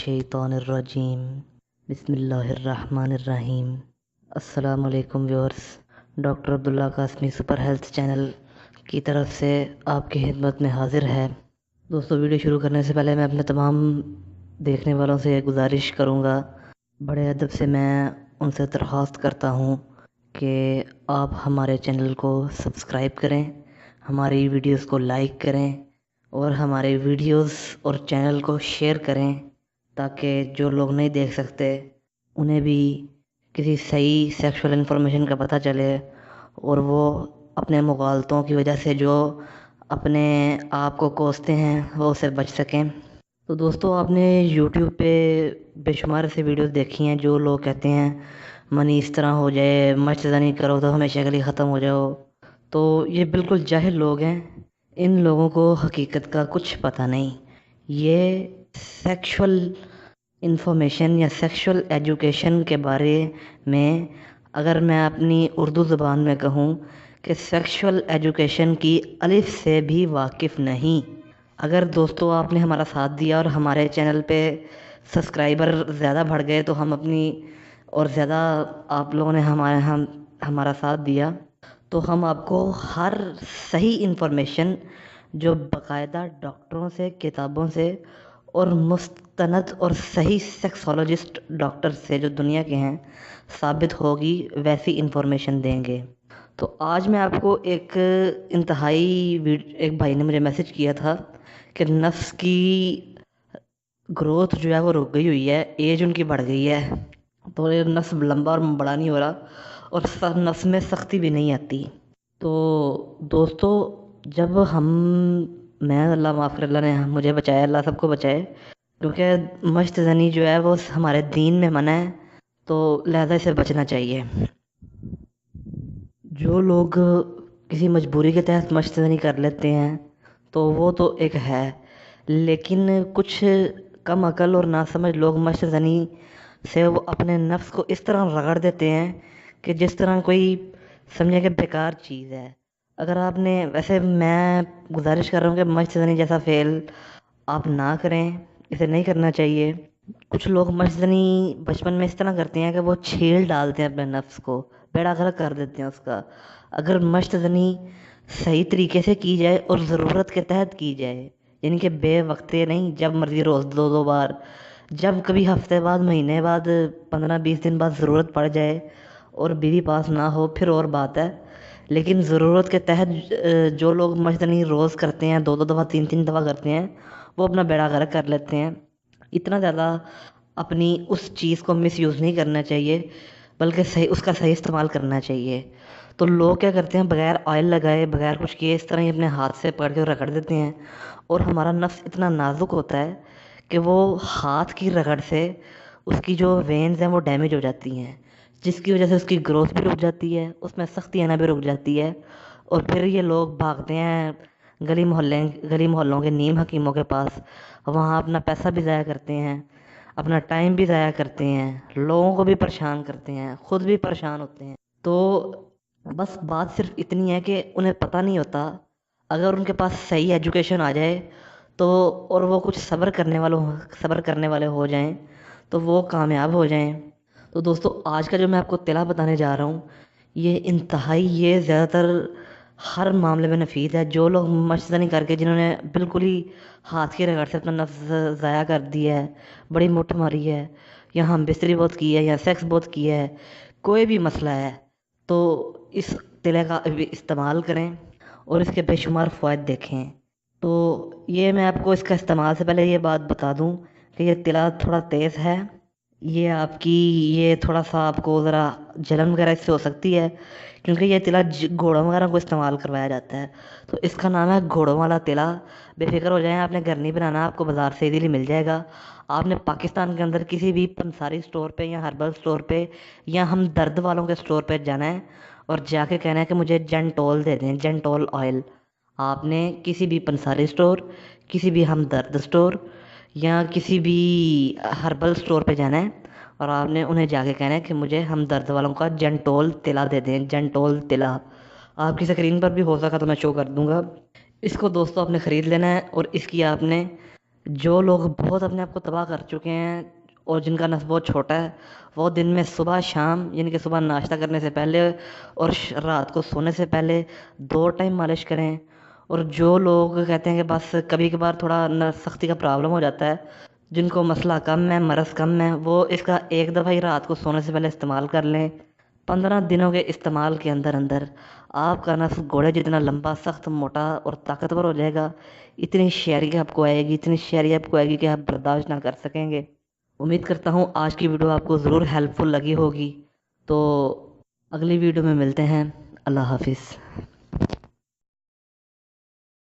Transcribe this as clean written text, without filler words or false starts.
मिनश्शैतानिर्रजीम बिस्मिल्लाहिर्रहमानिर्रहीम। अस्सलाम वालेकुम viewers, doctor Abdullah Qasmi super health channel की तरफ से आपकी खिदमत में हाजिर है। दोस्तों, वीडियो शुरू करने से पहले मैं अपने तमाम देखने वालों से गुजारिश करूँगा, बड़े अदब से मैं उनसे दरख्वास्त करता हूँ कि आप हमारे चैनल को सब्सक्राइब करें, हमारी वीडियोस को लाइक करें और हमारे वीडियोस और चैनल को शेयर करें, ताकि जो लोग नहीं देख सकते उन्हें भी किसी सही सेक्सुअल इन्फॉर्मेशन का पता चले और वो अपने मुगालतों की वजह से जो अपने आप को कोसते हैं वो उससे बच सकें। तो दोस्तों, आपने YouTube पे बेशुमार से वीडियोस देखी हैं जो लोग कहते हैं मनी इस तरह हो जाए, मर्दनी करो तो हमेशा के लिए ख़त्म हो जाओ। तो ये बिल्कुल जाहिल लोग हैं, इन लोगों को हकीकत का कुछ पता नहीं। ये सेक्सुअल इन्फॉर्मेशन या सेक्सुअल एजुकेशन के बारे में अगर मैं अपनी उर्दू ज़बान में कहूँ कि सेक्सुअल एजुकेशन की अलिफ से भी वाकिफ़ नहीं। अगर दोस्तों आपने हमारा साथ दिया और हमारे चैनल पे सब्सक्राइबर ज़्यादा बढ़ गए तो हम अपनी और ज़्यादा आप लोगों ने हमारा साथ दिया तो हम आपको हर सही इन्फॉर्मेशन जो बाकायदा डॉक्टरों से, किताबों से और मुस्तनद और सही सेक्सोलॉजिस्ट डॉक्टर से जो दुनिया के हैं साबित होगी, वैसी इन्फॉर्मेशन देंगे। तो आज मैं आपको एक भाई ने मुझे मैसेज किया था कि नफ्स की ग्रोथ जो है वो रुक गई हुई है, एज उनकी बढ़ गई है, तो ये नफ्स लंबा और बड़ा नहीं हो रहा और नफ्स में सख्ती भी नहीं आती। तो दोस्तों, जब मैं अल्लाह माफ़ कर, अल्लाह ने मुझे बचाया, अल्लाह सबको बचाए, क्योंकि मश्त ज़नी जो है वो हमारे दीन में मना है, तो लिहाजा इसे बचना चाहिए। जो लोग किसी मजबूरी के तहत मश्त ज़नी कर लेते हैं तो वो तो एक है, लेकिन कुछ कम अकल और नासमझ लोग मश्त ज़नी से वो अपने नफ्स को इस तरह रगड़ देते हैं कि जिस तरह कोई समझे कि बेकार चीज़ है। अगर आपने, वैसे मैं गुजारिश कर रहा हूँ कि मश्त ज़नी जैसा फेल आप ना करें, इसे नहीं करना चाहिए। कुछ लोग मश्त ज़नी बचपन में इस तरह करते हैं कि वो छील डालते हैं अपने नफ्स को, बेड़ा गर्क कर देते हैं उसका। अगर मश्त ज़नी सही तरीके से की जाए और ज़रूरत के तहत की जाए, यानी कि बेवक्ते नहीं, जब मर्ज़ी रोज़ दो बार, जब कभी हफ्ते बाद, महीने बाद, 15-20 दिन बाद ज़रूरत पड़ जाए और बीवी पास ना हो, फिर और बात है। लेकिन ज़रूरत के तहत जो लोग मश्तनी रोज़ करते हैं, 2-2 दफ़ा, 3-3 दफ़ा करते हैं, वो अपना बेड़ा गर्क कर लेते हैं। इतना ज़्यादा अपनी उस चीज़ को मिसयूज़ नहीं करना चाहिए, बल्कि उसका सही इस्तेमाल करना चाहिए। तो लोग क्या करते हैं, बगैर ऑयल लगाए, बगैर कुछ किए, इस तरह ही अपने हाथ से पकड़ के रगड़ देते हैं। और हमारा नफ्स इतना नाजुक होता है कि वो हाथ की रगड़ से उसकी जो वेन्स हैं वो डैमेज हो जाती हैं, जिसकी वजह से उसकी ग्रोथ भी रुक जाती है, उसमें सख्ती आना भी रुक जाती है। और फिर ये लोग भागते हैं गली मोहल्लों के नीम हकीमों के पास, वहाँ अपना पैसा भी ज़ाया करते हैं, अपना टाइम भी ज़ाया करते हैं, लोगों को भी परेशान करते हैं, ख़ुद भी परेशान होते हैं। तो बस बात सिर्फ इतनी है कि उन्हें पता नहीं होता, अगर उनके पास सही एजुकेशन आ जाए तो, और वो कुछ सब्र करने वाले हो जाएं, तो वो कामयाब हो जाएं। तो दोस्तों, आज का जो मैं आपको तिला बताने जा रहा हूँ, ये ज़्यादातर हर मामले में नफीद है। जो लोग मश्तनी करके, जिन्होंने बिल्कुल ही हाथ की रगड़ से अपना नफ्स ज़ाया कर दिया है, बड़ी मुट्ठ मारी है, या हम बिस्तरी बहुत की है, या सेक्स बहुत किया है, कोई भी मसला है, तो इस तिले का इस्तेमाल करें और इसके बेशुमार फ़वाइद देखें। तो ये मैं आपको इसका इस्तेमाल से पहले ये बात बता दूं कि ये तिला थोड़ा तेज़ है, ये थोड़ा सा आपको ज़रा जलन वगैरह इससे हो सकती है, क्योंकि ये तिला घोड़ों वगैरह को इस्तेमाल करवाया जाता है। तो इसका नाम है घोड़ों वाला तिला। बेफिक्र हो जाएं, आपने घर नहीं बनाना, आपको बाज़ार से इजीली मिल जाएगा। आपने पाकिस्तान के अंदर किसी भी पंसारी स्टोर पे या हर्बल स्टोर पे या हम दर्द वालों के स्टोर पे जाना है और जाके कहना है कि मुझे जेंटोल दे दें, जेंटोल ऑयल। आपने किसी भी पंसारी स्टोर, किसी भी हमदर्द स्टोर या किसी भी हर्बल स्टोर पे जाना है और आपने उन्हें जाके कहना है कि मुझे हमदर्द वालों का जेंटोल तिला दे दें, जेंटोल तिला। आपकी स्क्रीन पर भी हो सका तो मैं शो कर दूंगा। इसको दोस्तों आपने ख़रीद लेना है और इसकी आपने جو لوگ بہت اپنے آپ کو تباہ کر چکے ہیں اور جن کا نس بہت چھوٹا ہے، وہ دن میں صبح شام، یعنی کہ صبح ناشتہ کرنے سے پہلے اور رات کو سونے سے پہلے 2 ٹائم مالش کریں۔ اور جو لوگ کہتے ہیں کہ بس کبھی کبھار تھوڑا نس سختی کا پرابلم ہو جاتا ہے، جن کو مسئلہ کم ہے، مرض کم ہے، وہ اس کا ایک دفعہ ہی رات کو سونے سے پہلے استعمال کر لیں۔ 15 دنوں کے استعمال کے اندر اندر آپ کا نس گھوڑے جتنا لمبا، سخت، موٹا اور طاقتور ہو جائے گا۔ اتنی شیری آپ کو آئے گی، اتنی شیری آپ کو آئے گی کہ آپ برداشت نہ کر سکیں گے۔ امید کرتا ہوں آج کی ویڈیو آپ کو ضرور ہیلپ فل لگی ہوگی۔ تو اگلی ویڈیو میں ملتے ہیں۔ اللہ حافظ۔